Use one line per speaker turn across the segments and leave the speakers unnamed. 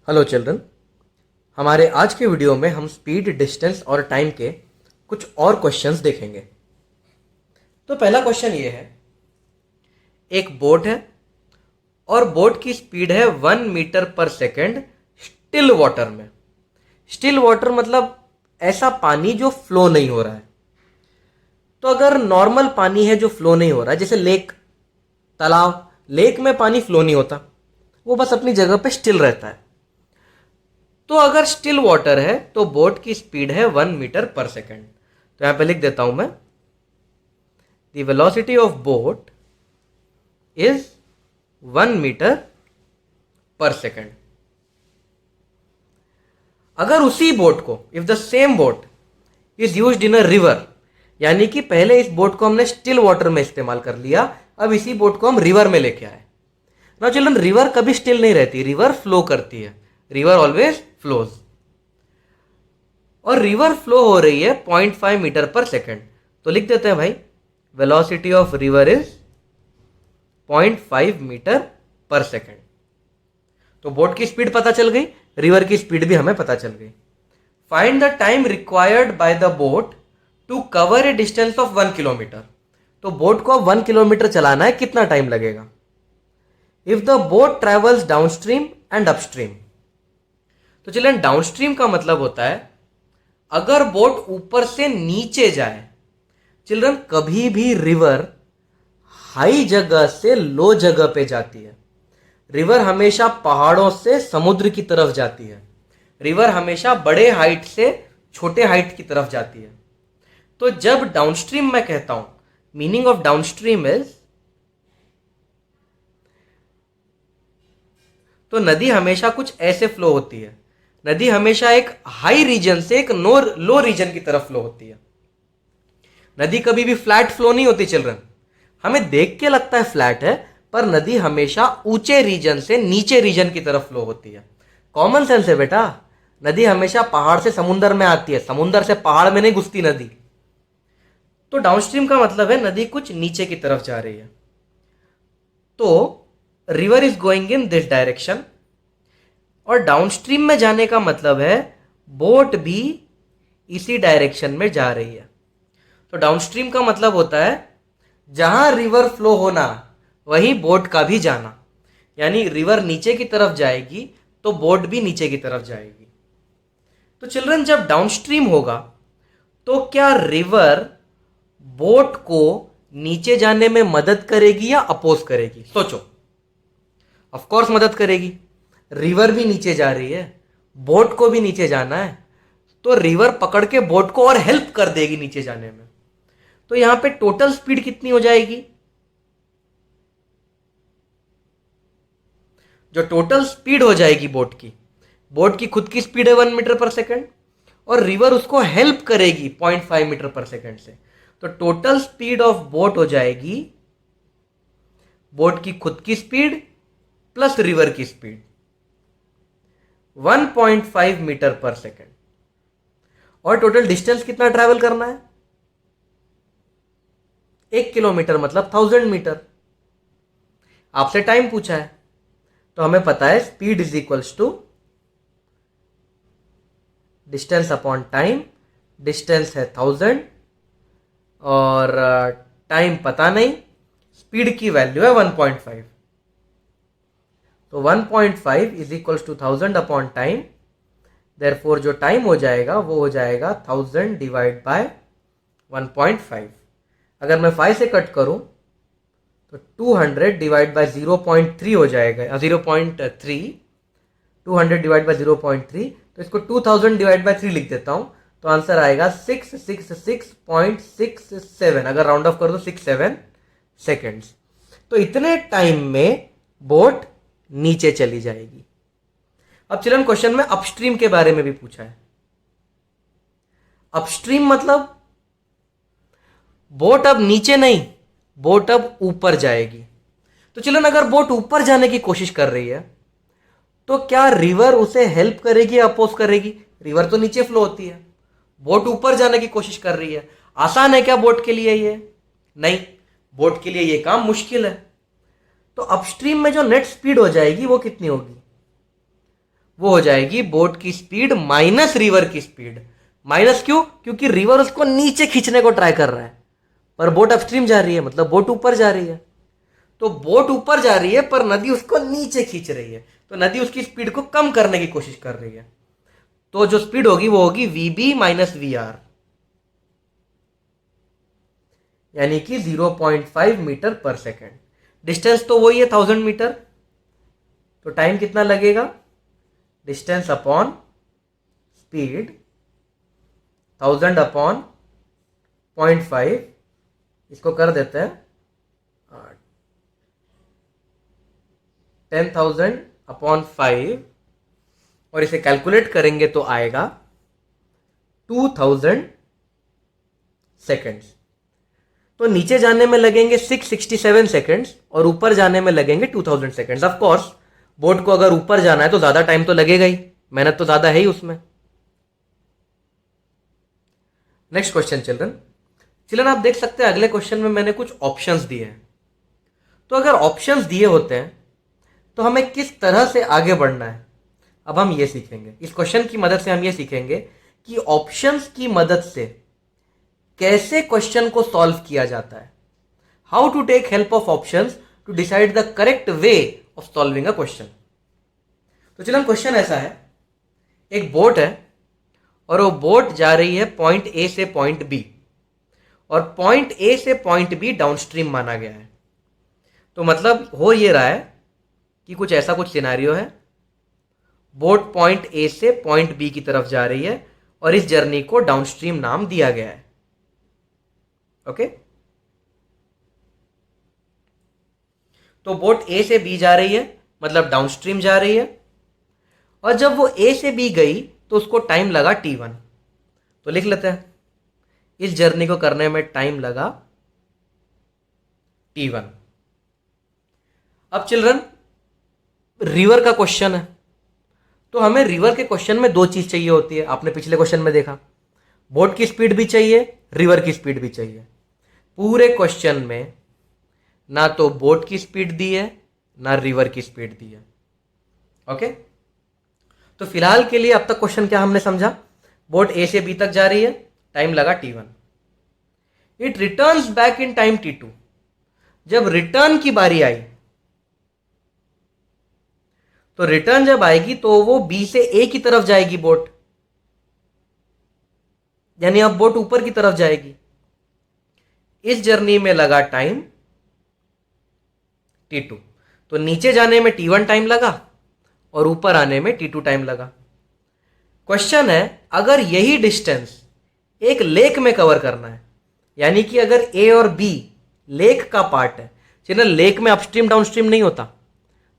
Hello children. हमारे आज के वीडियो में हम स्पीड, डिस्टेंस और टाइम के कुछ और क्वेश्चंस देखेंगे। तो पहला क्वेश्चन ये है, एक बोट है और बोट की स्पीड है 1 metre per second still water में। स्टिल वाटर मतलब ऐसा पानी जो फ्लो नहीं हो रहा है। तो अगर नॉर्मल पानी है जो फ्लो नहीं हो रहा है, जैसे लेक, तालाब, लेक में पानी फ्लो नहीं होता, वो बस अपनी जगह पे स्टिल रहता है। तो अगर स्टिल वाटर है तो बोट की स्पीड है 1 मीटर पर सेकेंड। तो यहां पे लिख देता हूं मैं, the velocity of boat is 1 metre per second. अगर उसी बोट को, if the same boat is used in a river, यानी कि पहले इस बोट को हमने स्टिल वाटर में इस्तेमाल कर लिया, अब इसी बोट को हम रिवर में लेके आए। नाउ चिल्ड्रन, रिवर कभी स्टिल नहीं रहती, रिवर फ्लो करती है, रिवर ऑलवेज फ्लोज। और रिवर फ्लो हो रही है 0.5 मीटर पर सेकेंड। तो लिख देते हैं भाई, velocity of river is 0.5 metre per second. तो बोट की स्पीड पता चल गई, रिवर की स्पीड भी हमें पता चल गई। Find the time required by the boat to cover a distance of 1 kilometre. तो बोट को अब 1 किलोमीटर चलाना है, कितना टाइम लगेगा? If the boat travels downstream and upstream. तो चलिए, डाउनस्ट्रीम का मतलब होता है अगर बोट ऊपर से नीचे जाए। चिल्ड्रन, कभी भी रिवर हाई जगह से लो जगह पे जाती है। रिवर हमेशा पहाड़ों से समुद्र की तरफ जाती है। रिवर हमेशा बड़े हाइट से छोटे हाइट की तरफ जाती है। तो जब डाउनस्ट्रीम मैं कहता हूं, मीनिंग ऑफ डाउनस्ट्रीम इज, तो नदी हमेशा कुछ ऐसे फ्लो होती है। नदी हमेशा एक हाई रीजन से एक लो रीजन की तरफ फ्लो होती है। नदी कभी भी फ्लैट फ्लो नहीं होती चिल्ड्रन। हमें देख के लगता है फ्लैट है, पर नदी हमेशा ऊंचे रीजन से नीचे रीजन की तरफ फ्लो होती है। कॉमन सेंस है बेटा। नदी हमेशा पहाड़ से समुंदर में आती है, समुंदर से पहाड़ में नहीं घुसती नदी। तो डाउनस्ट्रीम का मतलब है नदी कुछ नीचे की तरफ जा रही है। तो river is going in this direction. और डाउनस्ट्रीम में जाने का मतलब है बोट भी इसी डायरेक्शन में जा रही है। तो डाउनस्ट्रीम का मतलब होता है जहां रिवर फ्लो होना वहीं बोट का भी जाना। यानी रिवर नीचे की तरफ जाएगी तो बोट भी नीचे की तरफ जाएगी। तो चिल्ड्रन, जब डाउनस्ट्रीम होगा तो क्या रिवर बोट को नीचे जाने में मदद करेगी या अपोज करेगी? सोचो। ऑफ कोर्स मदद करेगी। रिवर भी नीचे जा रही है, बोट को भी नीचे जाना है, तो रिवर पकड़ के बोट को और हेल्प कर देगी नीचे जाने में। तो यहां पे टोटल स्पीड कितनी हो जाएगी? जो टोटल स्पीड हो जाएगी बोट की खुद की स्पीड है 1 मीटर पर सेकेंड, और रिवर उसको हेल्प करेगी 0.5 मीटर पर सेकेंड से। तो टोटल स्पीड ऑफ बोट हो जाएगी बोट की खुद की स्पीड प्लस रिवर की स्पीड, 1.5 मीटर पर सेकेंड। और टोटल डिस्टेंस कितना ट्रैवल करना है? 1 किलोमीटर मतलब 1000 मीटर। आपसे टाइम पूछा है, तो हमें पता है speed is equals to distance upon time. Distance है 1000 और टाइम पता नहीं, स्पीड की वैल्यू है 1.5। तो 1.5 is equals to 1000 upon time. Therefore जो टाइम हो जाएगा वो हो जाएगा 1000 डिवाइड बाय 1.5। अगर मैं 5 से कट करूं तो 200 डिवाइड बाय 0.3 हो जाएगा, 0.3। 200 डिवाइड बाय 0.3, तो इसको 2000 डिवाइड बाय 3 लिख देता हूं, तो आंसर आएगा 666.67। अगर राउंड ऑफ कर दो 67 सेकेंड्स। तो इतने टाइम में बोट नीचे चली जाएगी। अब चिल्ड्रन, क्वेश्चन में अपस्ट्रीम के बारे में भी पूछा है। अपस्ट्रीम मतलब बोट अब नीचे नहीं, बोट अब ऊपर जाएगी। तो चिल्ड्रन, अगर बोट ऊपर जाने की कोशिश कर रही है तो क्या रिवर उसे हेल्प करेगी या अपोज करेगी? रिवर तो नीचे फ्लो होती है, बोट ऊपर जाने की कोशिश कर रही है। आसान है क्या बोट के लिए ये? नहीं, बोट के लिए ये काम मुश्किल है। तो अपस्ट्रीम में जो नेट स्पीड हो जाएगी वो कितनी होगी? वो हो जाएगी बोट की स्पीड माइनस रिवर की स्पीड। माइनस क्यों? क्योंकि रिवर उसको नीचे खींचने को ट्राई कर रहा है, पर बोट अपस्ट्रीम जा रही है, मतलब बोट ऊपर जा रही है। तो बोट ऊपर जा रही है पर नदी उसको नीचे खींच रही है, तो नदी उसकी स्पीड को कम करने की कोशिश कर रही है। तो जो स्पीड होगी वो होगी वीबी माइनस वी आर, यानी कि 0.5 मीटर पर सेकेंड। डिस्टेंस तो वही है 1000 मीटर, तो टाइम कितना लगेगा? डिस्टेंस अपॉन स्पीड 1000 अपॉन 0.5, इसको कर देते हैं 10,000 अपॉन 5, और इसे कैलकुलेट करेंगे तो आएगा 2000 सेकेंड्स। तो नीचे जाने में लगेंगे 667 सेकेंड्स और ऊपर जाने में लगेंगे 2000 सेकेंड्स। ऑफ कोर्स बोट को अगर ऊपर जाना है तो ज्यादा टाइम तो लगेगा ही, मेहनत तो ज्यादा है ही उसमें। नेक्स्ट क्वेश्चन चिल्ड्रन आप देख सकते हैं अगले क्वेश्चन में मैंने कुछ ऑप्शंस दिए हैं। तो अगर ऑप्शंस दिए होते हैं तो हमें किस तरह से आगे बढ़ना है, अब हम ये सीखेंगे। इस क्वेश्चन की मदद से हम ये सीखेंगे कि ऑप्शंस की मदद से कैसे क्वेश्चन को सॉल्व किया जाता है। How to take help of options to decide the correct way of solving a question. तो चलो क्वेश्चन ऐसा है, एक बोट है और वो बोट जा रही है पॉइंट ए से पॉइंट बी, और पॉइंट ए से पॉइंट बी डाउनस्ट्रीम माना गया है। तो मतलब हो ये रहा है कि कुछ ऐसा कुछ सिनेरियो है, बोट पॉइंट ए से पॉइंट बी की तरफ जा रही है और इस जर्नी को डाउनस्ट्रीम नाम दिया गया है। ओके, तो बोट ए से बी जा रही है मतलब डाउनस्ट्रीम जा रही है, और जब वो ए से बी गई तो उसको टाइम लगा T1। तो लिख लेते हैं, इस जर्नी को करने में टाइम लगा T1। अब चिल्ड्रन रिवर का क्वेश्चन है, तो हमें रिवर के क्वेश्चन में दो चीज चाहिए होती है। आपने पिछले क्वेश्चन में देखा, बोट की स्पीड भी चाहिए, रिवर की स्पीड भी चाहिए। पूरे क्वेश्चन में ना तो बोट की स्पीड दी है ना रिवर की स्पीड दी है। ओके, तो फिलहाल के लिए अब तक क्वेश्चन क्या हमने समझा, बोट ए से बी तक जा रही है, टाइम लगा T1। It returns back in time T2। जब रिटर्न की बारी आई, तो रिटर्न जब आएगी तो वो बी से ए की तरफ जाएगी बोट, यानी अब बोट ऊपर की तरफ जाएगी। इस जर्नी में लगा टाइम T2, तो नीचे जाने में T1 टाइम लगा और ऊपर आने में T2 टाइम लगा। क्वेश्चन है, अगर यही डिस्टेंस एक लेक में कवर करना है, यानी कि अगर ए और बी लेक का पार्ट है, चलिए लेक में अपस्ट्रीम डाउनस्ट्रीम नहीं होता,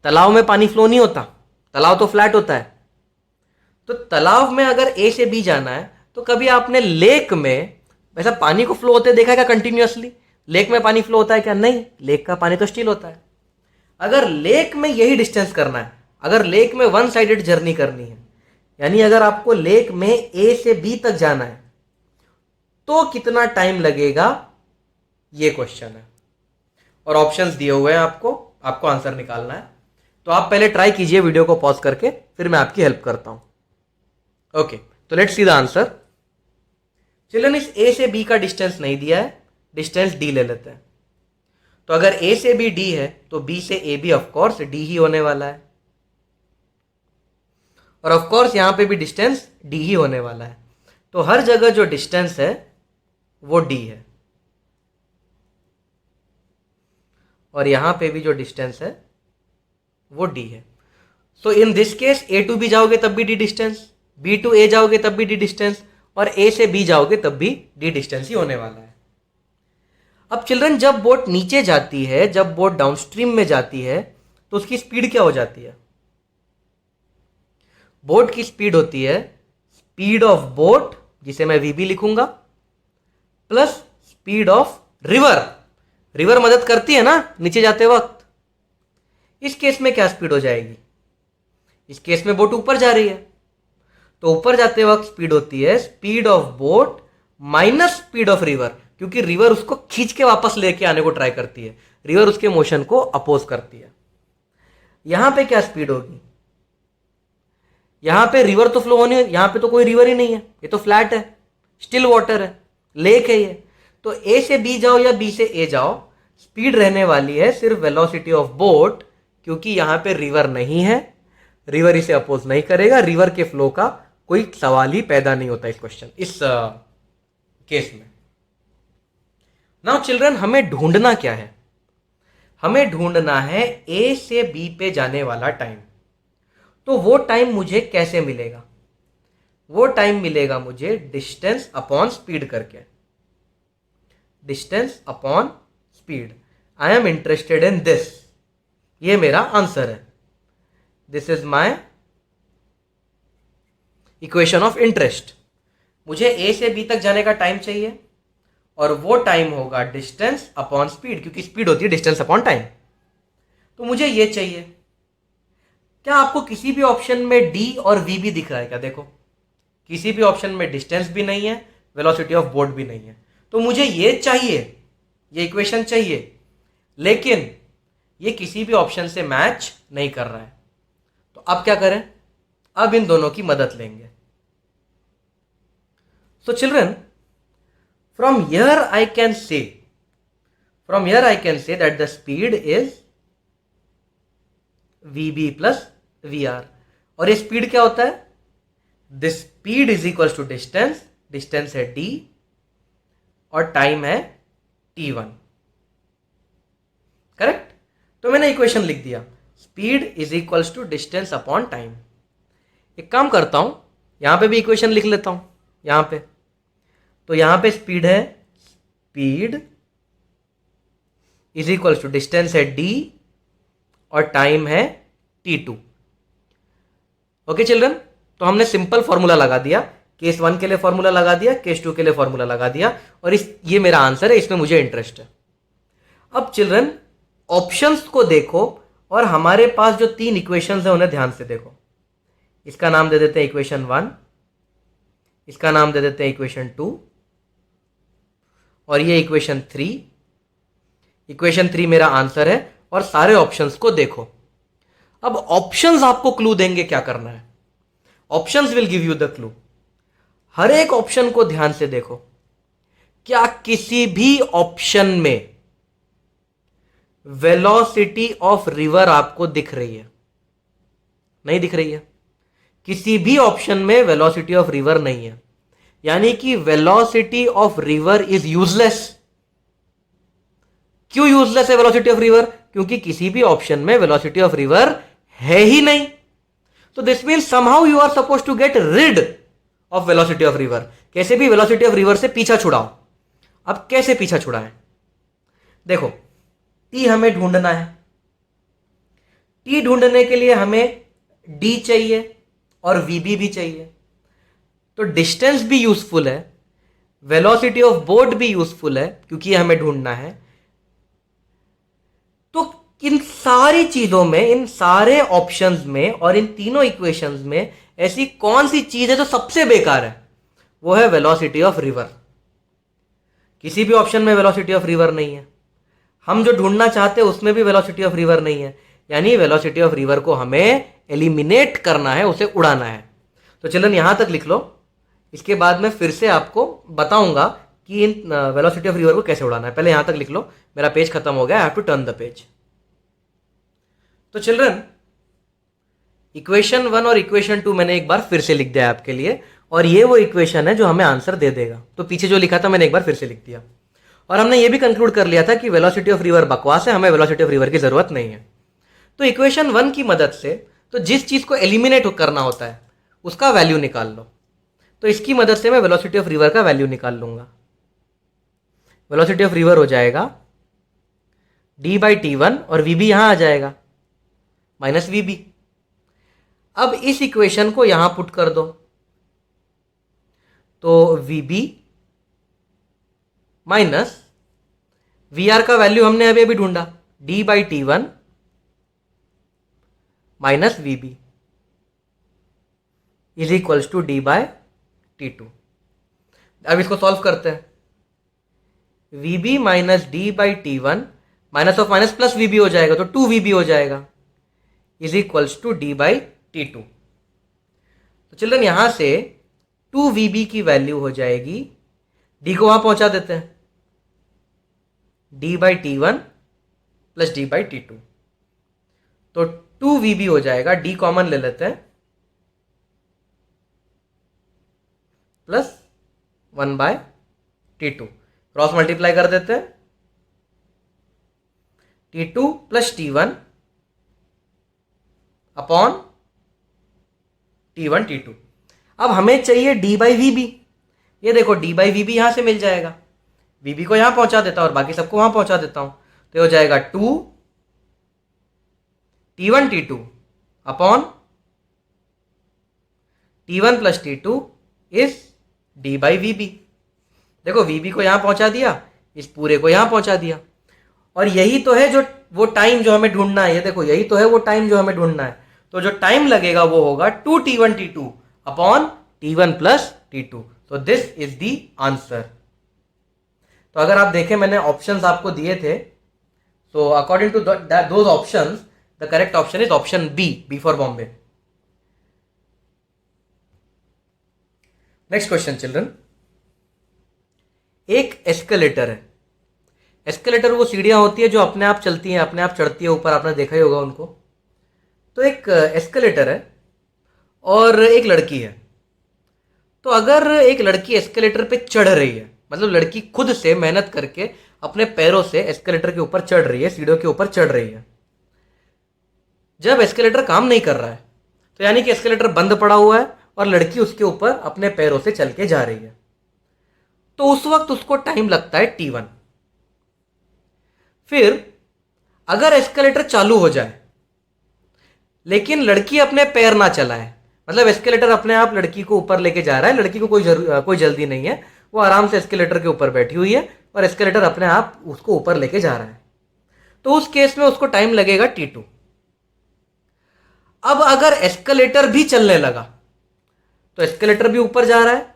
तालाब में पानी फ्लो नहीं होता, तालाब तो फ्लैट होता है। तो तालाब में अगर ए से बी जाना है तो कभी आपने लेक में वैसा पानी को फ्लो होते देखा क्या कंटिन्यूअसली? लेक में पानी फ्लो होता है क्या? नहीं, लेक का पानी तो स्टिल होता है। अगर लेक में यही डिस्टेंस करना है, अगर लेक में वन साइडेड जर्नी करनी है, यानी अगर आपको लेक में ए से बी तक जाना है तो कितना टाइम लगेगा, ये क्वेश्चन है। और ऑप्शंस दिए हुए हैं आपको आंसर निकालना है। तो आप पहले ट्राई कीजिए वीडियो को पॉज करके, फिर मैं आपकी हेल्प करता हूं। ओके, तो let's see the answer. Children इस ए से बी का डिस्टेंस नहीं दिया है, डिस्टेंस डी ले लेते हैं। तो अगर ए से बी डी है तो बी से ए भी ऑफकोर्स डी ही होने वाला है, और ऑफकोर्स यहां पे भी डिस्टेंस डी ही होने वाला है। तो हर जगह जो डिस्टेंस है वो डी है, और यहां पे भी जो डिस्टेंस है वो डी है। So in this case A to B जाओगे तब भी D distance, B to A जाओगे तब भी डी डिस्टेंस, और ए से बी जाओगे तब भी डी डिस्टेंस ही होने वाला है। अब चिल्ड्रन जब बोट नीचे जाती है, जब बोट डाउनस्ट्रीम में जाती है, तो उसकी स्पीड क्या हो जाती है? बोट की स्पीड होती है स्पीड ऑफ बोट, जिसे मैं वीबी लिखूंगा, plus speed of river. River मदद करती है ना नीचे जाते वक्त। इस केस में क्या स्पीड हो जाएगी? इस केस में बोट ऊपर जा रही है, तो ऊपर जाते वक्त स्पीड होती है speed of boat minus speed of river, क्योंकि रिवर उसको खींच के वापस लेके आने को ट्राई करती है, रिवर उसके मोशन को अपोज करती है। यहां पे क्या स्पीड होगी? यहां पे रिवर तो फ्लो होने, यहां पे तो कोई रिवर ही नहीं है, ये तो फ्लैट है, स्टिल वाटर है, लेक है ये। तो ए से बी जाओ या बी से ए जाओ, स्पीड रहने वाली है सिर्फ वेलोसिटी ऑफ बोट, क्योंकि यहां पे रिवर नहीं है, रिवर इसे अपोज नहीं करेगा, रिवर के फ्लो का कोई सवाल ही पैदा नहीं होता इस केस में। नाउ चिल्ड्रन, हमें ढूंढना क्या है? हमें ढूंढना है ए से बी पे जाने वाला टाइम। तो वो टाइम मुझे कैसे मिलेगा? वो टाइम मिलेगा मुझे डिस्टेंस अपॉन स्पीड करके, distance upon speed. I am interested in this, ये मेरा आंसर है। This is my equation of interest. मुझे ए से बी तक जाने का टाइम चाहिए और वो टाइम होगा डिस्टेंस अपॉन स्पीड, क्योंकि स्पीड होती है डिस्टेंस अपॉन टाइम। तो मुझे ये चाहिए। क्या आपको किसी भी ऑप्शन में डी और वी भी दिख रहा है क्या? देखो, किसी भी ऑप्शन में डिस्टेंस भी नहीं है, वेलोसिटी ऑफ बोट भी नहीं है। तो मुझे ये चाहिए, ये इक्वेशन चाहिए, लेकिन ये किसी भी ऑप्शन से मैच नहीं कर रहा है। तो अब क्या करें? अब इन दोनों की मदद लेंगे। So children, from here I can say that the speed is vb plus vr। और ये स्पीड क्या होता है? This speed is equal to distance, distance है d और टाइम है t1। करेक्ट? तो मैंने इक्वेशन लिख दिया, speed is equal to distance upon time. एक काम करता हूं, यहां पे भी इक्वेशन लिख लेता हूं यहां पे। तो यहां पे स्पीड है, speed is equal to distance है d और टाइम है t2। ओके चिल्ड्रन, तो हमने सिंपल फॉर्मूला लगा दिया, केस 1 के लिए फॉर्मूला लगा दिया, केस 2 के लिए फॉर्मूला लगा दिया, और ये मेरा आंसर है, इसमें मुझे इंटरेस्ट है। अब चिल्ड्रन, ऑप्शंस को देखो और हमारे पास जो 3 इक्वेशंस है उन्हें ध्यान से देखो। इसका नाम दे देते हैं इक्वेशन 1, इसका नाम दे देते हैं इक्वेशन 2, और ये इक्वेशन 3। इक्वेशन 3 मेरा आंसर है, और सारे ऑप्शंस को देखो। अब ऑप्शंस आपको क्लू देंगे क्या करना है। Options will give you the clue. हर एक ऑप्शन को ध्यान से देखो। क्या किसी भी ऑप्शन में वेलोसिटी ऑफ रिवर आपको दिख रही है? नहीं दिख रही है। किसी भी ऑप्शन में वेलोसिटी ऑफ रिवर नहीं है, यानी कि velocity of river is useless. क्यों यूजलेस है वेलोसिटी ऑफ रिवर? क्योंकि किसी भी ऑप्शन में वेलोसिटी ऑफ रिवर है ही नहीं। तो this means somehow you are suppose to get rid of velocity of river. कैसे भी वेलोसिटी ऑफ रिवर से पीछा छुड़ाओ। अब कैसे पीछा छुड़ाएं? देखो, टी हमें ढूंढना है। टी ढूंढने के लिए हमें डी चाहिए और वीबी भी चाहिए। तो डिस्टेंस भी यूजफुल है, वेलोसिटी ऑफ बोट भी यूजफुल है, क्योंकि ये हमें ढूंढना है। तो इन सारी चीजों में, इन सारे ऑप्शंस में और इन तीनों इक्वेशंस में ऐसी कौन सी चीज है जो सबसे बेकार है? वो है वेलोसिटी ऑफ रिवर। किसी भी ऑप्शन में वेलोसिटी ऑफ रिवर नहीं है। हम जो ढूंढना चाहते हैं उसमें भी वेलोसिटी ऑफ रिवर नहीं है, यानी वेलोसिटी ऑफ रिवर को हमें एलिमिनेट करना है, उसे उड़ाना है। तो चिल्ड्रन, यहां तक लिख लो। इसके बाद मैं फिर से आपको बताऊंगा कि इन वेलोसिटी ऑफ रिवर को कैसे उड़ाना है। पहले यहां तक लिख लो, मेरा पेज खत्म हो गया, I have to turn the page. तो चिल्ड्रन, इक्वेशन 1 और इक्वेशन 2 मैंने एक बार फिर से लिख दिया आपके लिए, और ये वो इक्वेशन है जो हमें आंसर दे देगा। तो पीछे जो लिखा था मैंने एक बार फिर से लिख दिया, और हमने ये भी कंक्लूड कर लिया था कि वेलोसिटी ऑफ रिवर बकवास है, हमें वेलोसिटी ऑफ रिवर की जरूरत नहीं है। तो इक्वेशन 1 की मदद से तो जिस चीज को एलिमिनेट करना होता है उसका वैल्यू निकाल लो। तो इसकी मदद से मैं वेलोसिटी ऑफ रिवर का वैल्यू निकाल लूंगा। वेलोसिटी ऑफ रिवर हो जाएगा d/t1 और vb यहां आ जाएगा माइनस vb। अब इस इक्वेशन को यहां पुट कर दो, तो vb माइनस vr का वैल्यू हमने अभी अभी ढूंढा, d/t1 minus vb is equals to d/t2। अब इसको सॉल्व करते हैं। vb minus d/t1 minus of minus plus vb हो जाएगा, तो 2vb हो जाएगा इज इक्वल्स टू d/t2। तो चिल्ड्रन यहां से 2VB की वैल्यू हो जाएगी, डी को वहां पहुंचा देते हैं, d/t1 प्लस d/t2, तो 2VB हो जाएगा, डी कॉमन ले लेते हैं, प्लस 1/t2, क्रॉस मल्टीप्लाई कर देते हैं, t2 plus t1 upon t1 t2। अब हमें चाहिए d/vb, ये देखो d/vb यहां से मिल जाएगा, vb को यहां पहुंचा देता हूं और बाकी सबको वहां पहुंचा देता हूं, तो ये हो जाएगा 2 t1 t2 upon t1 plus t2 is d/vb। देखो vb को यहां पहुंचा दिया, इस पूरे को यहां पहुंचा दिया, और यही तो है जो वो टाइम जो हमें ढूंढना है, ये देखो यही तो है वो टाइम जो हमें ढूंढना है। तो जो टाइम लगेगा वो होगा 2t1 t2 upon t1 plus t2, तो दिस इज द आंसर। तो अगर आप देखें मैंने ऑप्शंस आपको दिए थे, so according to those options the correct option is option B for Bombay। Next question children, एक एस्केलेटर है, एस्केलेटर वो सीढ़ियां होती है जो अपने आप चलती हैं, अपने आप चढ़ती है ऊपर, आपने देखा ही होगा उनको। तो एक एस्केलेटर है और एक लड़की है, तो अगर एक लड़की एस्केलेटर पे चढ़ रही है, मतलब लड़की खुद से मेहनत करके अपने पैरों से एस्केलेटर के ऊपर चढ़ रही है, सीढ़ियों के ऊपर चढ़ रही है, जब एस्केलेटर काम नहीं कर रहा है, तो यानी कि एस्केलेटर बंद पड़ा हुआ है और लड़की उसके ऊपर अपने पैरों से चल के जा रही है, तो उस वक्त उसको टाइम लगता है t1। फिर अगर एस्केलेटर चालू हो जाए लेकिन लड़की अपने पैर ना चलाए, मतलब एस्केलेटर अपने आप लड़की को ऊपर लेके जा रहा है, लड़की को कोई जल्दी नहीं है, वो आराम से एस्केलेटर के ऊपर बैठी हुई है और एस्केलेटर अपने आप उसको ऊपर लेके जा रहा है, तो उस केस में उसको टाइम लगेगा t2। अब अगर एस्केलेटर भी चलने लगा, तो एस्केलेटर भी ऊपर जा रहा है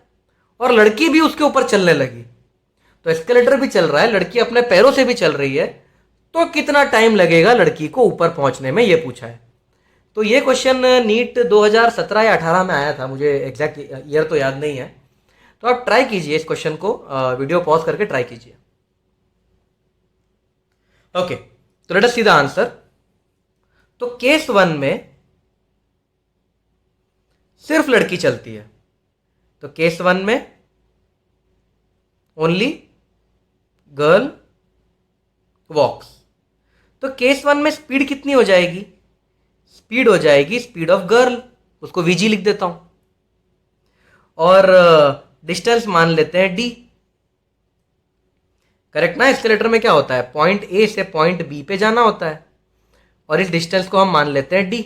और लड़की भी उसके ऊपर चलने लगी, तो एस्केलेटर भी चल रहा है, लड़की अपने पैरों से भी चल रही है, तो कितना टाइम लगेगा लड़की को ऊपर पहुंचने में, ये पूछा है। तो ये क्वेश्चन नीट 2017 या 18 में आया था, मुझे एग्जैक्ट ईयर तो याद नहीं है, तो आप ट्राई कीजिए इस क्वेश्चन को, वीडियो पॉज करके ट्राई कीजिए। ओके, तो let us see the answer. तो केस 1 में सिर्फ लड़की चलती है, तो केस 1 में ओनली गर्ल वॉक्स। तो केस 1 में स्पीड कितनी हो जाएगी, स्पीड हो जाएगी स्पीड ऑफ गर्ल, उसको वीजी लिख देता हूं, और डिस्टेंस मान लेते हैं डी। करेक्ट ना, एस्केलेटर में क्या होता है, पॉइंट ए से पॉइंट बी पे जाना होता है, और इस डिस्टेंस को हम मान लेते हैं डी।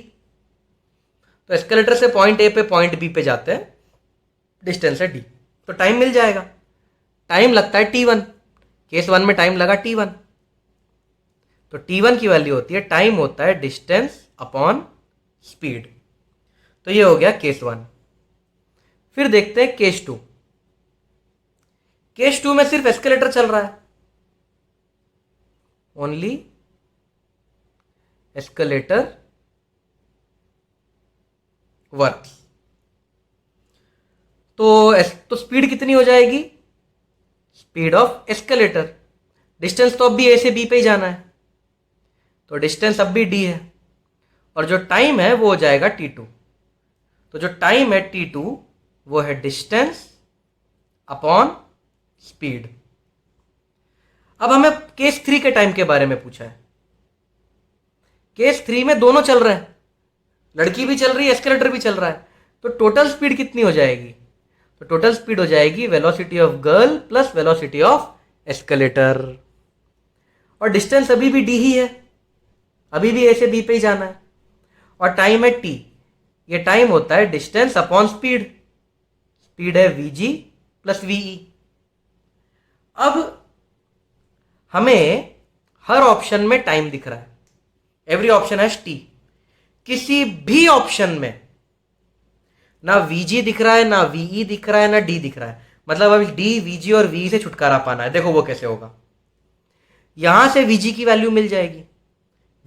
तो एस्केलेटर से पॉइंट ए पे पॉइंट बी पे जाते हैं, डिस्टेंस है डी, तो टाइम मिल जाएगा, टाइम लगता है t1, केस 1 में टाइम लगा t1, तो t1 की वैल्यू होती है, टाइम होता है डिस्टेंस अपॉन स्पीड। तो ये हो गया केस 1। फिर देखते हैं केस 2। केस 2 में सिर्फ एस्केलेटर चल रहा है, ओनली एस्केलेटर वर्क्स। तो स्पीड कितनी हो जाएगी, स्पीड ऑफ एस्केलेटर, डिस्टेंस तो अब भी ए से बी पे ही जाना है, तो डिस्टेंस अब भी डी है, और जो टाइम है वो हो जाएगा t2। तो जो टाइम है t2 वो है डिस्टेंस अपॉन स्पीड। अब हमें केस 3 के टाइम के बारे में पूछा है। केस 3 में दोनों चल रहे हैं, लड़की भी चल रही है, एस्केलेटर भी चल रहा है, तो टोटल स्पीड कितनी हो जाएगी, तो टोटल स्पीड हो जाएगी velocity of girl plus velocity of escalator, और डिस्टेंस अभी भी डी ही है, अभी भी ए से बी पे ही जाना है, और टाइम है टी, ये टाइम होता है डिस्टेंस अपॉन स्पीड, स्पीड है वीजी प्लस वीई। अब हमें हर ऑप्शन में टाइम दिख रहा है, एवरी ऑप्शन हैज टी, किसी भी ऑप्शन में ना वीजी दिख रहा है, ना वीई दिख रहा है, ना डी दिख रहा है, मतलब अभी डी वीजी और वी से छुटकारा पाना है। देखो वो कैसे होगा, यहां से वीजी की वैल्यू मिल जाएगी,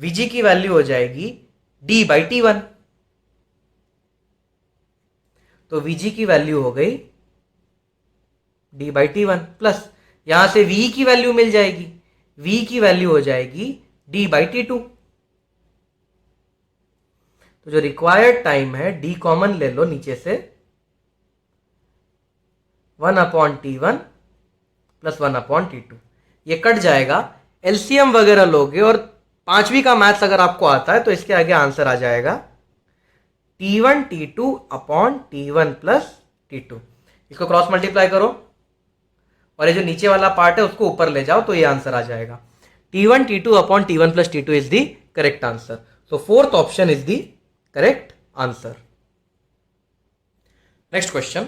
वीजी की वैल्यू हो जाएगी d/t1, तो Vg की वैल्यू हो गई d/t1 प्लस यहां से V की वैल्यू मिल जाएगी, V की वैल्यू हो जाएगी d/t2। तो जो रिक्वायर्ड टाइम है d कॉमन ले लो नीचे से, 1/t1 प्लस 1/t2, ये कट जाएगा। एलसीएम वगैरह लोगे और पांचवी का मैथ्स अगर आपको आता है तो इसके आगे आंसर आ जाएगा t1 t2/t1 प्लस t2। इसको क्रॉस मल्टीप्लाई करो और ये जो नीचे वाला पार्ट है उसको ऊपर ले जाओ तो ये आंसर आ जाएगा। t1 t2/t1 plus t2 is the correct answer. So fourth option is the correct answer. Next question,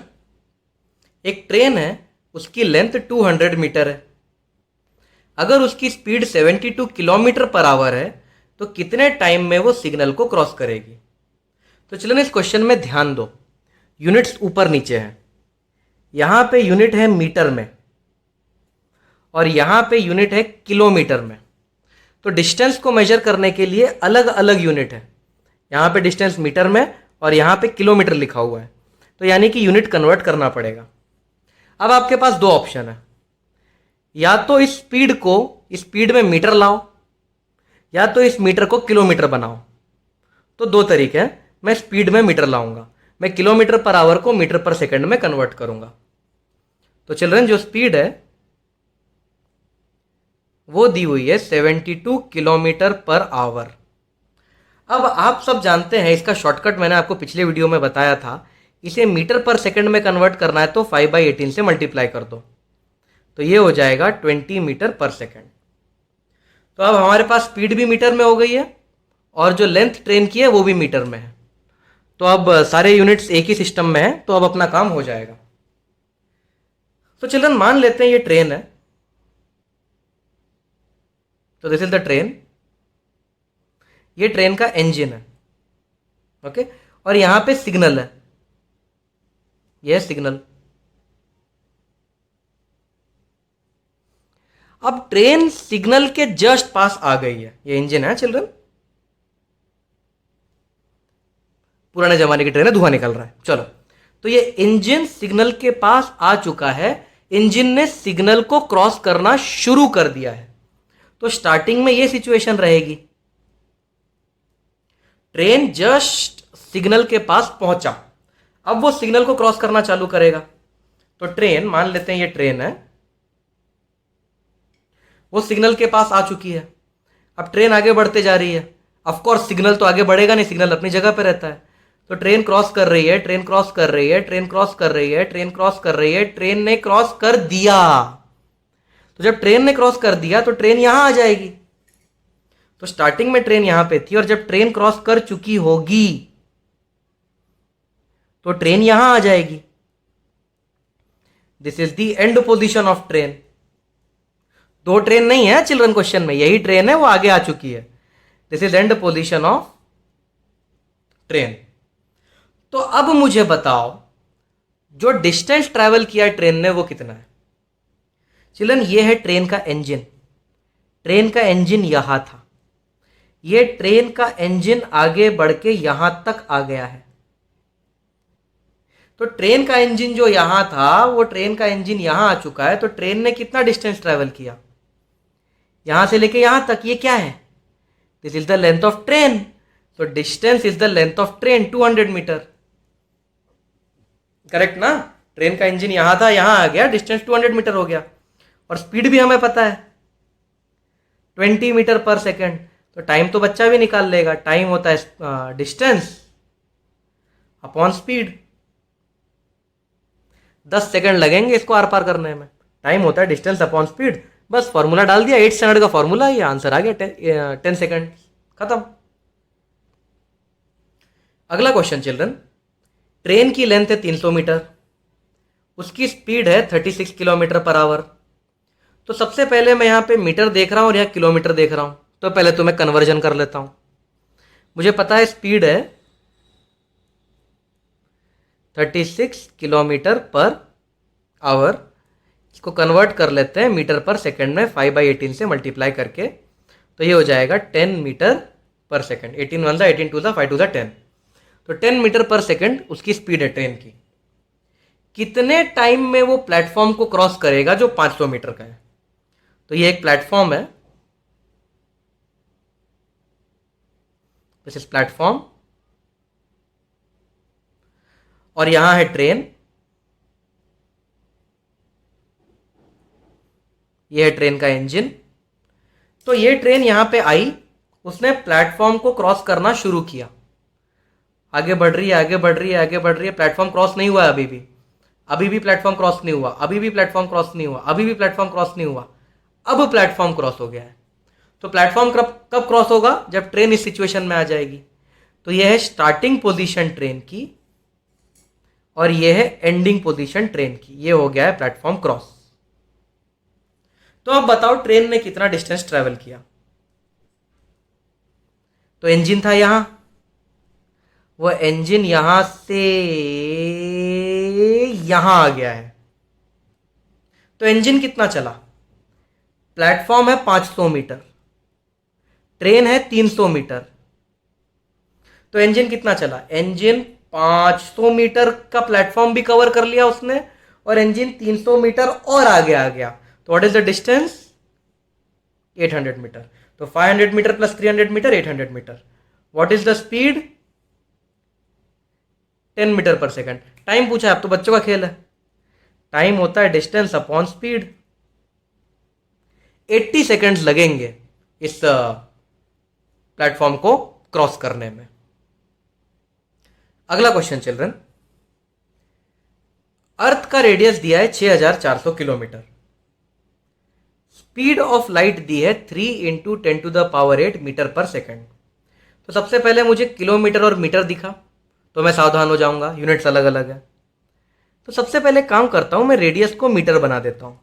एक ट्रेन है, उसकी लेंथ 200 मीटर है। अगर उसकी स्पीड 72 किलोमीटर पर आवर है तो कितने टाइम में वो सिग्नल को क्रॉस करेगी? तो चलिए इस क्वेश्चन में ध्यान दो, यूनिट्स ऊपर नीचे हैं। यहां पे यूनिट है मीटर में और यहां पे यूनिट है किलोमीटर में। तो डिस्टेंस को मेजर करने के लिए अलग अलग यूनिट है। यहां पे डिस्टेंस मीटर में और यहां पे किलोमीटर लिखा हुआ है, तो यानी कि यूनिट कन्वर्ट करना पड़ेगा। अब आपके पास दो ऑप्शन है, या तो इस स्पीड को इस स्पीड में मीटर लाओ या तो इस मीटर को किलोमीटर बनाओ। तो दो तरीके हैं, मैं स्पीड में मीटर लाऊंगा, मैं किलोमीटर पर आवर को मीटर पर सेकंड में कन्वर्ट करूंगा। तो चिल्ड्रन जो स्पीड है वो दी हुई है 72 किलोमीटर पर आवर। अब आप सब जानते हैं, इसका शॉर्टकट मैंने आपको पिछले वीडियो में बताया था, इसे मीटर पर सेकंड में कन्वर्ट करना है तो 5/18 से मल्टीप्लाई कर दो, तो ये हो जाएगा 20 मीटर पर सेकंड। तो अब हमारे पास स्पीड भी मीटर में हो गई है और जो लेंथ ट्रेन की है वो भी मीटर में है। तो अब सारे यूनिट्स एक ही सिस्टम में है, तो अब अपना काम हो जाएगा। तो चिल्ड्रन मान लेते हैं ये ट्रेन है, तो दिस इज द ट्रेन, ये ट्रेन का इंजन है, ओके। और यहां पे सिग्नल है, यह सिग्नल। अब ट्रेन सिग्नल के जस्ट पास आ गई है, ये इंजन है चिल्ड्रन, पुराने जमाने की ट्रेन है, धुआं निकल रहा है, चलो। तो ये इंजन सिग्नल के पास आ चुका है, इंजन ने सिग्नल को क्रॉस करना शुरू कर दिया है। तो स्टार्टिंग में ये सिचुएशन रहेगी, ट्रेन जस्ट सिग्नल के पास पहुंचा, अब वो सिग्नल को क्रॉस करना चालू करेगा। तो ट्रेन, मान लेते हैं ये ट्रेन है, वो सिग्नल के पास आ चुकी है। अब ट्रेन आगे बढ़ते जा रही है, ऑफ कोर्स सिग्नल तो आगे बढ़ेगा नहीं, सिग्नल अपनी जगह पे रहता है। तो ट्रेन क्रॉस कर रही है, ट्रेन क्रॉस कर रही है, ट्रेन क्रॉस कर रही है, ट्रेन क्रॉस कर रही है, ट्रेन ने क्रॉस कर दिया। तो जब ट्रेन ने क्रॉस कर दिया तो ट्रेन यहां आ जाएगी। तो स्टार्टिंग में ट्रेन यहां पे थी और जब ट्रेन क्रॉस कर चुकी होगी तो ट्रेन यहां आ जाएगी। This is the end position of train. दो ट्रेन नहीं है चिल्ड्रन क्वेश्चन में, यही ट्रेन है, वो आगे आ चुकी है। This is and position of train. तो अब मुझे बताओ जो डिस्टेंस ट्रैवल किया ट्रेन ने वो कितना है? चिल्ड्रन ये है ट्रेन का इंजन, ट्रेन का इंजन यहां था, ये ट्रेन का इंजन आगे बढ़ के यहां तक आ गया है। तो ट्रेन का इंजन जो यहां था वो ट्रेन का इंजन यहां आ चुका है। तो ट्रेन ने कितना डिस्टेंस ट्रैवल किया? यहां से लेके यहां तक, ये क्या है? This is the length of train. तो distance is the length of train, 200 metre. Correct ना? ट्रेन का इंजन यहां था, यहां आ गया, डिस्टेंस 200 मीटर हो गया। और स्पीड भी हमें पता है 20 मीटर पर सेकेंड। तो टाइम तो बच्चा भी निकाल लेगा, टाइम होता है डिस्टेंस अपॉन स्पीड। 10 सेकंड लगेंगे इसको आर पार करने में, टाइम होता है डिस्टेंस अपॉन स्पीड। बस फॉर्मूला डाल दिया, 8 स्टैंडर्ड का फॉर्मूला, ये आंसर आ गया, 10 सेकंड, खत्म। अगला क्वेश्चन चिल्ड्रन, ट्रेन की लेंथ है 300 मीटर, उसकी स्पीड है 36 किलोमीटर पर आवर। तो सबसे पहले मैं यहां पे मीटर देख रहा हूं और यहां किलोमीटर देख रहा हूं, तो पहले तो मैं कन्वर्जन कर लेता हूं। मुझे पता है स्पीड है 36 किलोमीटर पर आवर, इसको कन्वर्ट कर लेते हैं मीटर पर सेकंड में 5/18 से मल्टीप्लाई करके। तो ये हो जाएगा 10 मीटर पर सेकंड। 18 1 18 2 5 2 10। तो 10 मीटर पर सेकंड उसकी स्पीड है ट्रेन की। कितने टाइम में वो प्लेटफॉर्म को क्रॉस करेगा जो 500 मीटर का है। तो ये एक प्लेटफॉर्म है, दिस इज प्लेटफॉर्म, और यहां है ट्रेन, ये है ट्रेन का इंजन। तो ये ट्रेन यहां पे आई, उसने प्लेटफॉर्म को क्रॉस करना शुरू किया, आगे बढ़ रही है, आगे बढ़ रही है, आगे बढ़ रही है, प्लेटफॉर्म क्रॉस नहीं हुआ है अभी भी प्लेटफॉर्म क्रॉस नहीं हुआ, अभी भी प्लेटफॉर्म क्रॉस नहीं हुआ, अभी भी प्लेटफॉर्म क्रॉस नहीं हुआ, अब प्लेटफॉर्म क्रॉस हो गया है। तो प्लेटफॉर्म कब क्रॉस होगा? जब ट्रेन इस सिचुएशन में आ जाएगी। तो यह है स्टार्टिंग पोजीशन ट्रेन की और यह है एंडिंग पोजीशन ट्रेन की, ये हो गया है प्लेटफॉर्म क्रॉस। तो अब बताओ ट्रेन ने कितना डिस्टेंस ट्रेवल किया? तो इंजन था यहां, वो इंजन यहां से यहां आ गया है। तो इंजन कितना चला? प्लेटफॉर्म है 500 मीटर, ट्रेन है 300 मीटर, तो इंजन कितना चला? इंजन 500 मीटर का प्लेटफॉर्म भी कवर कर लिया उसने, और इंजन 300 मीटर और आगे आ गया। तो what is the distance? 800 metre. तो 500 metre plus 300 metre 800 metre. What is the speed? 10 metre per second. Time पूछा है, अब तो बच्चों का खेल है। टाइम होता है डिस्टेंस अपॉन स्पीड। 80 सेकंड्स लगेंगे इस प्लेटफॉर्म को क्रॉस करने में। अगला क्वेश्चन चिल्ड्रन, अर्थ का रेडियस दिया है 6400 किलोमीटर, स्पीड ऑफ लाइट दी है 3 इंटू 10⁸ मीटर पर सेकंड। तो सबसे पहले मुझे किलोमीटर और मीटर दिखा, तो मैं सावधान हो जाऊंगा, यूनिट्स अलग अलग है। तो सबसे पहले काम करता हूं, मैं रेडियस को मीटर बना देता हूं।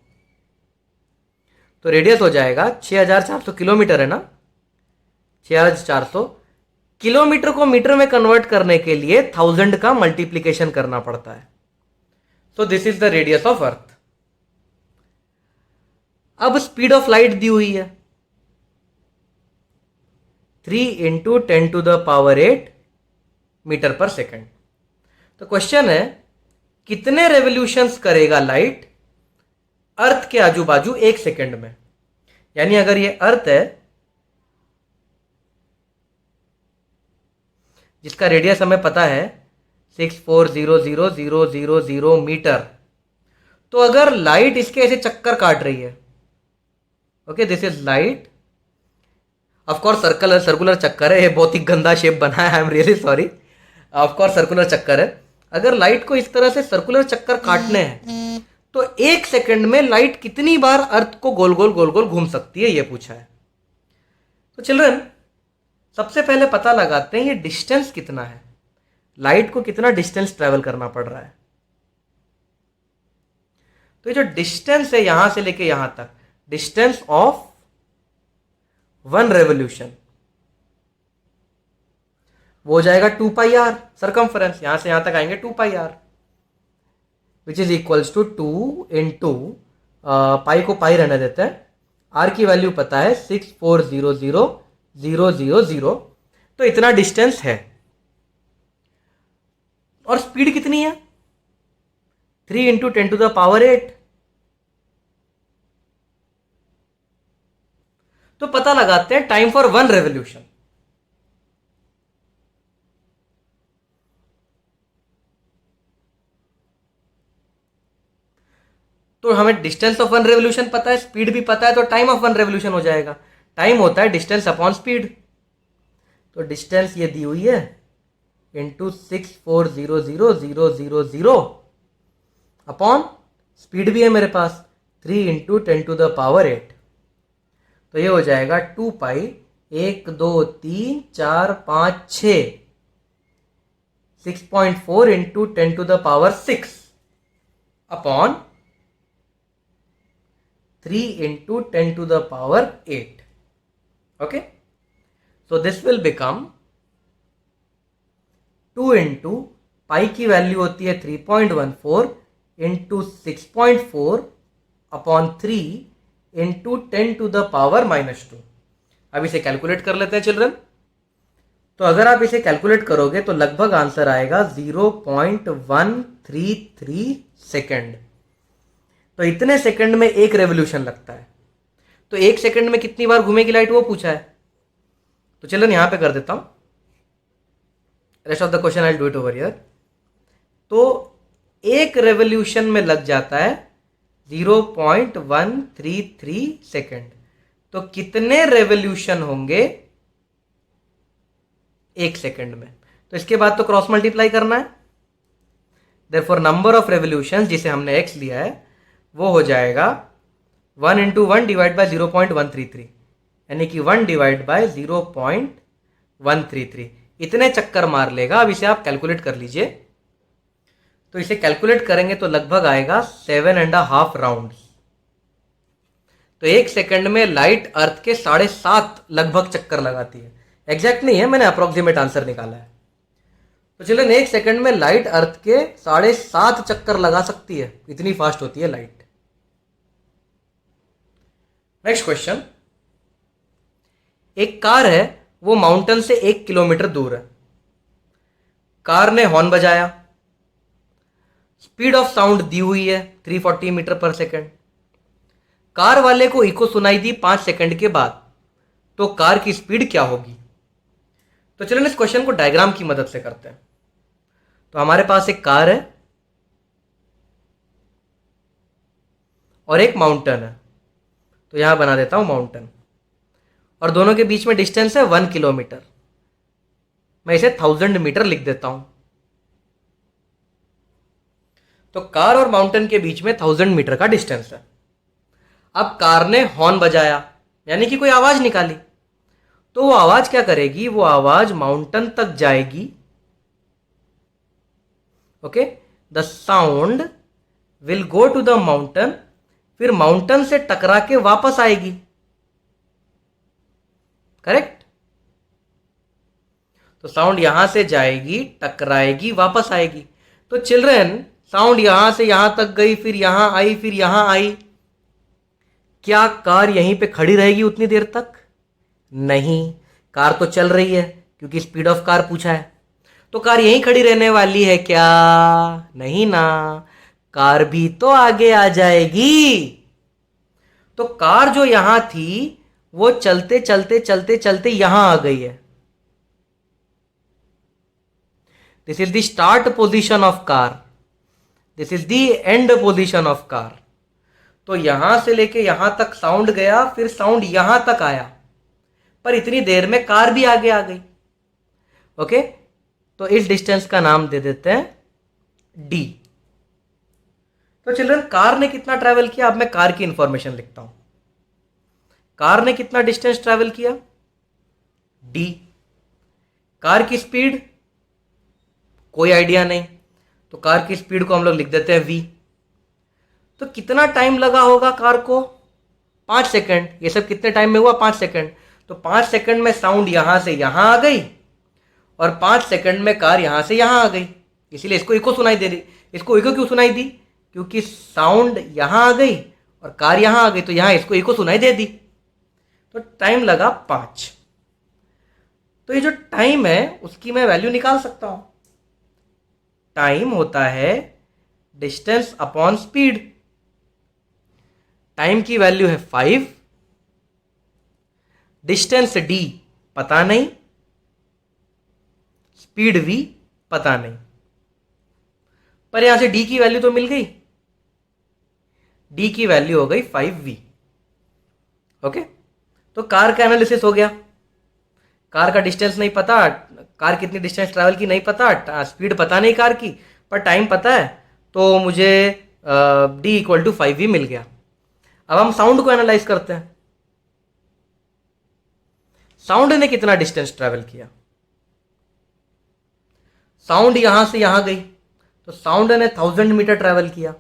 तो रेडियस हो जाएगा 6400 किलोमीटर है ना, 6400 किलोमीटर को मीटर में कन्वर्ट करने के लिए 1000 का मल्टीप्लीकेशन करना पड़ता है। So this is the radius of earth. अब स्पीड ऑफ लाइट दी हुई है 3 इंटू 10⁸ मीटर पर सेकंड। तो क्वेश्चन है कितने रेवोल्यूशंस करेगा लाइट अर्थ के आजू बाजू 1 सेकंड में? यानी अगर ये अर्थ है जिसका रेडियस हमें पता है 64000000 मीटर, तो अगर लाइट इसके ऐसे चक्कर काट रही है, okay this is light, of course circular चक्कर है, ये बहुत ही गंदा शेप बना है, I am really sorry, of course circular चक्कर है। अगर लाइट को इस तरह से सर्कुलर चक्कर काटने हैं तो 1 सेकंड में लाइट कितनी बार अर्थ को गोल गोल घूम सकती है, ये पूछा है। तो चिल्ड्रन सबसे पहले पता लगाते हैं ये डिस्टेंस कितना है, लाइट को कितना डिस्टेंस ट्रेवल करना पड़ रहा है। तो ये जो डिस्टेंस है यहां से लेके यहां तक, डिस्टेंस ऑफ 1 रेवोल्यूशन, वो हो जाएगा 2πr सरकमफरेंस, यहां से यहां तक आएंगे 2πr, which is equals to 2 into pi को पाई रहने देते हैं, आर की वैल्यू पता है 64000000, तो इतना डिस्टेंस है। और स्पीड कितनी है? 3 इंटू 10⁸। तो पता लगाते हैं टाइम फॉर 1 रेवोल्यूशन। तो हमें डिस्टेंस ऑफ 1 रेवोल्यूशन पता है, स्पीड भी पता है, तो टाइम ऑफ 1 रेवोल्यूशन हो जाएगा। टाइम होता है डिस्टेंस अपॉन स्पीड। तो डिस्टेंस ये दी हुई है इंटू 64000000 अपॉन स्पीड भी है मेरे पास 3 इंटू 10⁸। तो ये हो जाएगा 2π 1 2 3 4 5 6 6.4 into 10⁶ upon 3 into 10⁸. Okay, so this will become 2 into पाई की वैल्यू होती है 3.14 इंटू 6.4 अपॉन 3 इंटू 10⁻⁻²। अब इसे कैलकुलेट कर लेते हैं चिल्ड्रन। तो अगर आप इसे कैलकुलेट करोगे तो लगभग आंसर आएगा 0.133 सेकेंड। तो इतने सेकंड में एक रेवोल्यूशन लगता है। तो एक सेकंड में कितनी बार घूमेगी लाइट वो पूछा है। तो चलो यहां पे कर देता हूं, rest of the question I do it over here. तो एक रेवोल्यूशन में लग जाता है 0.133 सेकेंड। तो कितने रेवोल्यूशन होंगे एक सेकेंड में? तो इसके बाद तो क्रॉस मल्टीप्लाई करना है। देयरफॉर नंबर ऑफ रेवोल्यूशन जिसे हमने x लिया है वो हो जाएगा 1 इंटू 1 डिवाइड बाई 0.133, यानी कि 1 डिवाइड बाई 0.133 इतने चक्कर मार लेगा। अब इसे आप कैलकुलेट कर लीजिए। तो इसे कैलकुलेट करेंगे तो लगभग आएगा 7.5 राउंड। तो एक सेकंड में लाइट अर्थ के 7.5 लगभग चक्कर लगाती है। एग्जैक्ट नहीं है, मैंने अप्रोक्सीमेट आंसर निकाला है। तो चलो, एक सेकंड में लाइट अर्थ के 7.5 चक्कर लगा सकती है, इतनी फास्ट होती है लाइट। नेक्स्ट क्वेश्चन, एक कार है, वो माउंटेन से 1 किलोमीटर दूर है। कार ने हॉर्न बजाया, स्पीड ऑफ साउंड दी हुई है 340 मीटर पर सेकेंड। कार वाले को इको सुनाई दी 5 सेकंड के बाद, तो कार की स्पीड क्या होगी? तो चलो इस क्वेश्चन को डायग्राम की मदद से करते हैं। तो हमारे पास एक कार है और एक माउंटेन है। तो यहां बना देता हूं माउंटेन, और दोनों के बीच में डिस्टेंस है 1 किलोमीटर। मैं इसे 1000 मीटर लिख देता हूं। तो कार और माउंटेन के बीच में 1000 मीटर का डिस्टेंस है। अब कार ने हॉर्न बजाया, यानी कि कोई आवाज निकाली। तो वो आवाज क्या करेगी? वो आवाज माउंटेन तक जाएगी। Okay, the sound will go to the mountain, फिर माउंटेन से टकरा के वापस आएगी। करेक्ट? तो साउंड यहां से जाएगी, टकराएगी, वापस आएगी। तो चिल्ड्रन, साउंड यहां से यहां तक गई, फिर यहां आई, फिर यहां आई। क्या कार यहीं पे खड़ी रहेगी उतनी देर तक? नहीं, कार तो चल रही है, क्योंकि स्पीड ऑफ कार पूछा है। तो कार यहीं खड़ी रहने वाली है क्या? नहीं ना, कार भी तो आगे आ जाएगी। तो कार जो यहां थी वो चलते चलते चलते चलते यहां आ गई है। This is the start position of car, this is the end position of car. तो यहां से लेके यहां तक साउंड गया, फिर साउंड यहां तक आया, पर इतनी देर में कार भी आगे आ गई। ओके, तो इस डिस्टेंस का नाम दे देते हैं डी। तो चिल्ड्रन, कार ने कितना ट्रैवल किया? अब मैं कार की इंफॉर्मेशन लिखता हूं। कार ने कितना डिस्टेंस ट्रैवल किया? डी। कार की स्पीड कोई आइडिया नहीं, तो कार की स्पीड को हम लोग लिख देते हैं वी। तो कितना टाइम लगा होगा कार को? 5 सेकंड। ये सब कितने टाइम में हुआ? 5 सेकंड। तो 5 सेकंड में साउंड यहां से यहां आ गई, और 5 सेकंड में कार यहां से यहां आ गई। इसीलिए इसको इको सुनाई दे रही। इसको इको क्यों सुनाई दी? क्योंकि साउंड यहां आ गई और कार यहां आ गई, तो यहां इसको इको सुनाई दे दी। तो टाइम लगा 5। तो ये जो टाइम है उसकी मैं वैल्यू निकाल सकता हूं। टाइम होता है डिस्टेंस अपॉन स्पीड। टाइम की वैल्यू है 5, डिस्टेंस डी पता नहीं, स्पीड वी पता नहीं, पर यहां से डी की वैल्यू तो मिल गई। डी की वैल्यू हो गई 5v। ओके, तो कार का एनालिसिस हो गया। कार का डिस्टेंस नहीं पता, कार कितनी डिस्टेंस ट्रैवल की नहीं पता, स्पीड पता नहीं कार की, पर टाइम पता है, तो मुझे डी इक्वल टू 5v मिल गया। अब हम साउंड को एनालाइज करते हैं। साउंड ने कितना डिस्टेंस ट्रैवल किया? साउंड यहां से यहां गई, तो साउंड ने 1000 मीटर ट्रैवल किया,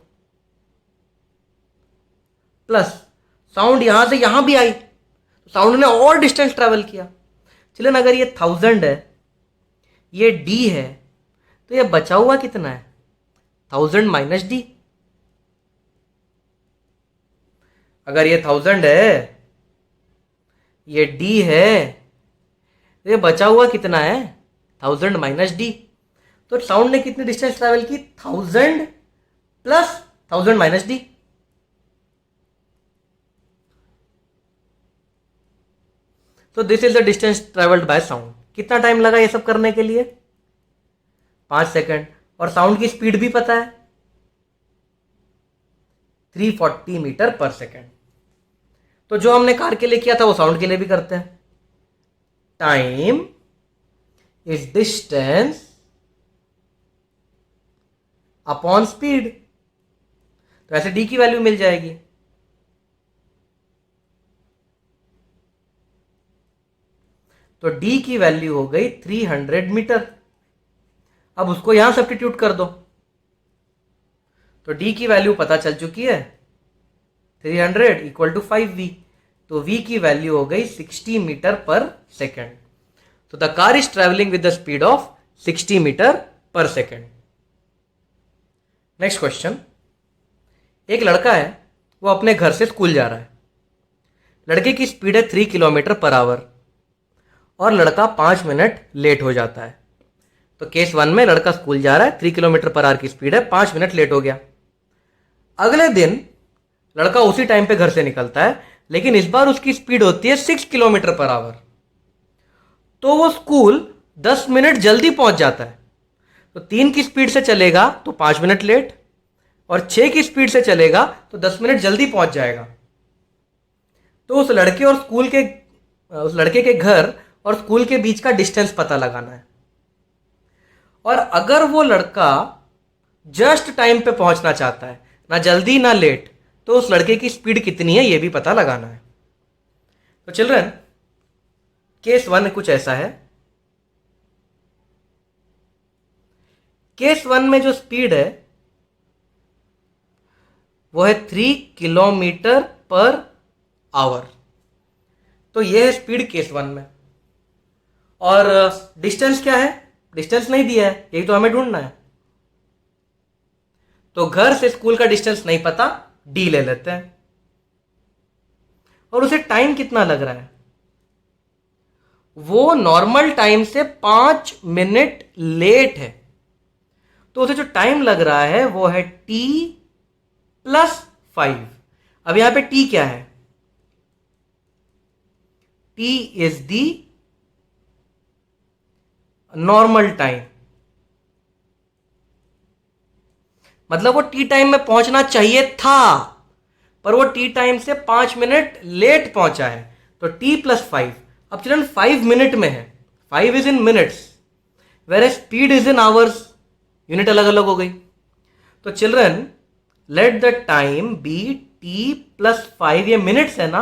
प्लस साउंड यहां से यहां भी आई, तो साउंड ने और डिस्टेंस ट्रैवल किया। चलिए, अगर ये 1000 है, ये डी है, तो ये बचा हुआ कितना है? 1000 माइनस डी। अगर ये 1000 है, ये डी है, तो ये बचा हुआ कितना है? 1000 माइनस डी। तो साउंड ने कितनी डिस्टेंस ट्रैवल की? 1000 प्लस 1000 माइनस डी। तो this is the distance travelled by sound. कितना टाइम लगा ये सब करने के लिए? 5 सेकंड। और साउंड की स्पीड भी पता है, 340 मीटर पर सेकंड। तो जो हमने कार के लिए किया था वो साउंड के लिए भी करते हैं। Time is distance upon speed. तो ऐसे डी की वैल्यू मिल जाएगी। तो डी की वैल्यू हो गई 300 मीटर। अब उसको यहां सब्स्टिट्यूट कर दो। तो डी की वैल्यू पता चल चुकी है, 300 इक्वल टू 5v। तो v की वैल्यू हो गई 60 मीटर पर सेकेंड। तो the car is travelling with the speed of 60 metre per second. Next question. एक लड़का है, वो अपने घर से स्कूल जा रहा है। लड़के की स्पीड है 3 किलोमीटर पर आवर और लड़का 5 मिनट लेट हो जाता है। तो केस 1 में लड़का स्कूल जा रहा है, 3 किलोमीटर पर आवर की स्पीड है, 5 मिनट लेट हो गया। अगले दिन लड़का उसी टाइम पे घर से निकलता है, लेकिन इस बार उसकी स्पीड होती है 6 किलोमीटर पर आवर। तो वो स्कूल 10 मिनट जल्दी पहुंच जाता है। तो 3 की स्पीड से चलेगा तो 5 मिनट लेट, और 6 की स्पीड से चलेगा तो 10 मिनट जल्दी पहुंच जाएगा। तो उस लड़के के घर और स्कूल के बीच का डिस्टेंस पता लगाना है। और अगर वो लड़का जस्ट टाइम पे पहुंचना चाहता है, ना जल्दी ना लेट, तो उस लड़के की स्पीड कितनी है ये भी पता लगाना है। तो चिल्ड्रन, केस 1 कुछ ऐसा है। केस 1 में जो स्पीड है वो है 3 किलोमीटर पर आवर। तो ये है स्पीड केस 1 में। और डिस्टेंस क्या है? डिस्टेंस नहीं दिया है, यही तो हमें ढूंढना है। तो घर से स्कूल का डिस्टेंस नहीं पता, डी ले लेते हैं। और उसे टाइम कितना लग रहा है? वो नॉर्मल टाइम से 5 मिनट लेट है। तो उसे जो टाइम लग रहा है वो है t प्लस 5। अब यहां पे t क्या है? t is the normal time. मतलब वो टी टाइम में पहुंचना चाहिए था, पर वो टी टाइम से 5 मिनट लेट पहुंचा है। तो t प्लस 5। अब चिल्ड्रन 5 मिनट में है, 5 is in minutes, where speed is in hours. Unit अलग अलग हो गई। तो children, let the time be t plus 5। ये मिनट्स है ना,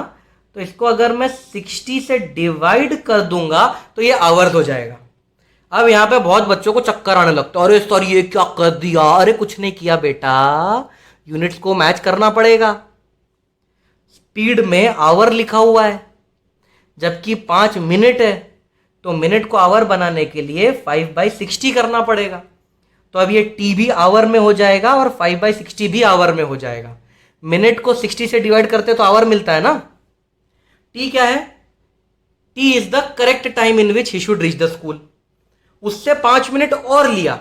तो इसको अगर मैं 60 से डिवाइड कर दूंगा तो ये आवर्स हो जाएगा। अब यहां पे बहुत बच्चों को चक्कर आने लगता है, अरे सर ये क्या कर दिया? अरे कुछ नहीं किया बेटा, यूनिट्स को मैच करना पड़ेगा। स्पीड में आवर लिखा हुआ है, जबकि 5 मिनट है, तो मिनट को आवर बनाने के लिए 5/60 करना पड़ेगा। तो अब ये टी भी आवर में हो जाएगा और 5/60 भी आवर में हो जाएगा। मिनट को 60 से डिवाइड करते तो आवर मिलता है ना। टी क्या है? T is the correct time in which he should reach the school. उससे 5 मिनट और लिया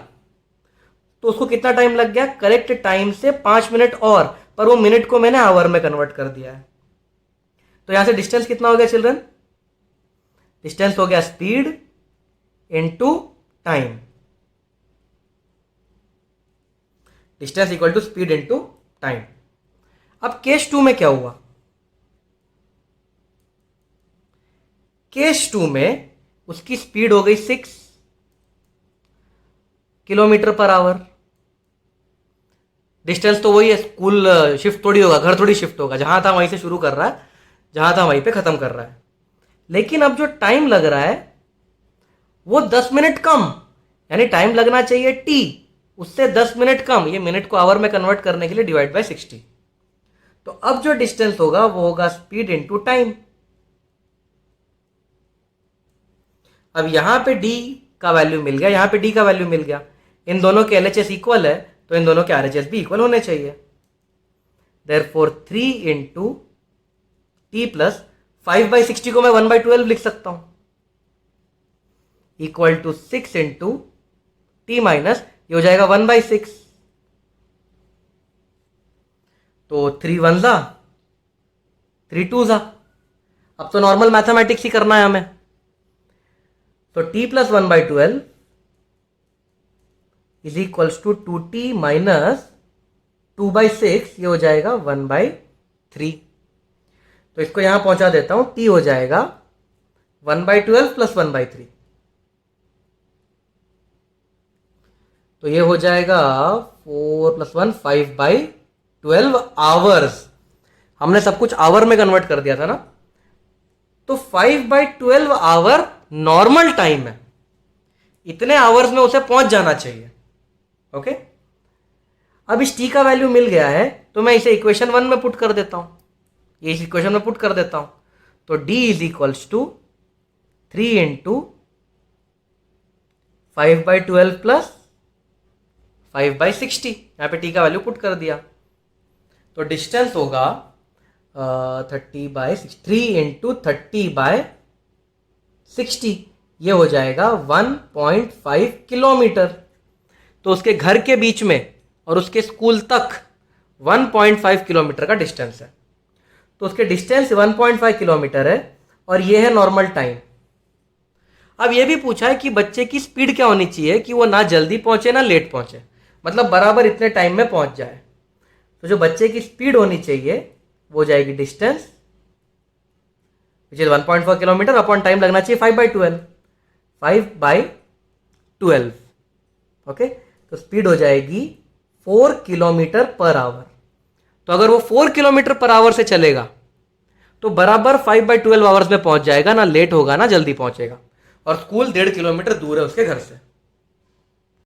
तो उसको कितना टाइम लग गया? करेक्ट टाइम से 5 मिनट और, पर वो मिनट को मैंने आवर में कन्वर्ट कर दिया है। तो यहां से डिस्टेंस कितना हो गया चिल्ड्रन? डिस्टेंस हो गया speed into time. Distance equal to speed into time. अब केस 2 में क्या हुआ? केस 2 में उसकी स्पीड हो गई 6 किलोमीटर पर आवर। डिस्टेंस तो वही है, स्कूल शिफ्ट थोड़ी होगा, घर थोड़ी शिफ्ट होगा, जहां था वहीं से शुरू कर रहा है, जहां था वहीं पे खत्म कर रहा है। लेकिन अब जो टाइम लग रहा है वो 10 मिनट कम, यानी टाइम लगना चाहिए टी, उससे 10 मिनट कम। ये मिनट को आवर में कन्वर्ट करने के लिए डिवाइड बाय 60। तो अब जो डिस्टेंस होगा वो होगा स्पीड इनटू टाइम। अब यहां पे डी का वैल्यू मिल गया, यहां पे डी का वैल्यू मिल गया। इन दोनों के एलएचएस इक्वल है, तो इन दोनों के आरएचएस भी इक्वल होने चाहिए। देयरफॉर 3 इंटू टी प्लस 5/60 को मैं 1/12 लिख सकता हूं। Equal to 6 into T minus, ये हो जाएगा 1/6। तो 3 1 जा 3 2 जा। अब तो नॉर्मल मैथमेटिक्स ही करना है हमें। तो t प्लस 1/12 is equals to 2t minus 2/6, ये हो जाएगा 1/3। तो इसको यहां पहुंचा देता हूं, t हो जाएगा 1/12 प्लस 1/3। तो ये हो जाएगा 4 + 1 5/12 आवर्स। हमने सब कुछ आवर में कन्वर्ट कर दिया था ना। तो 5/12 आवर नॉर्मल टाइम है, इतने आवर्स में उसे पहुंच जाना चाहिए। ओके, अब इस t का वैल्यू मिल गया है, तो मैं इसे इक्वेशन 1 में पुट कर देता हूं, ये इस इक्वेशन में पुट कर देता हूं। तो d is equals to 3 into 5/12 plus 5/60, यहां पे t का वैल्यू पुट कर दिया। तो डिस्टेंस होगा 3 इंटू 30/60, ये हो जाएगा 1.5 किलोमीटर। तो उसके घर के बीच में और उसके स्कूल तक 1.5 किलोमीटर का डिस्टेंस है। तो उसके डिस्टेंस 1.5 किलोमीटर है और ये है नॉर्मल टाइम। अब ये भी पूछा है कि बच्चे की स्पीड क्या होनी चाहिए कि वो ना जल्दी पहुंचे ना लेट पहुंचे, मतलब बराबर इतने टाइम में पहुंच जाए। तो जो बच्चे की स्पीड होनी चाहिए वो जाएगी distance which is 1.4 kilometre upon time लगना चाहिए 5/12। ओके, तो स्पीड हो जाएगी 4 किलोमीटर पर आवर। तो अगर वो 4 किलोमीटर पर आवर से चलेगा तो बराबर 5/12 आवर्स में पहुंच जाएगा, ना लेट होगा ना जल्दी पहुंचेगा। और स्कूल 1.5 किलोमीटर दूर है उसके घर से।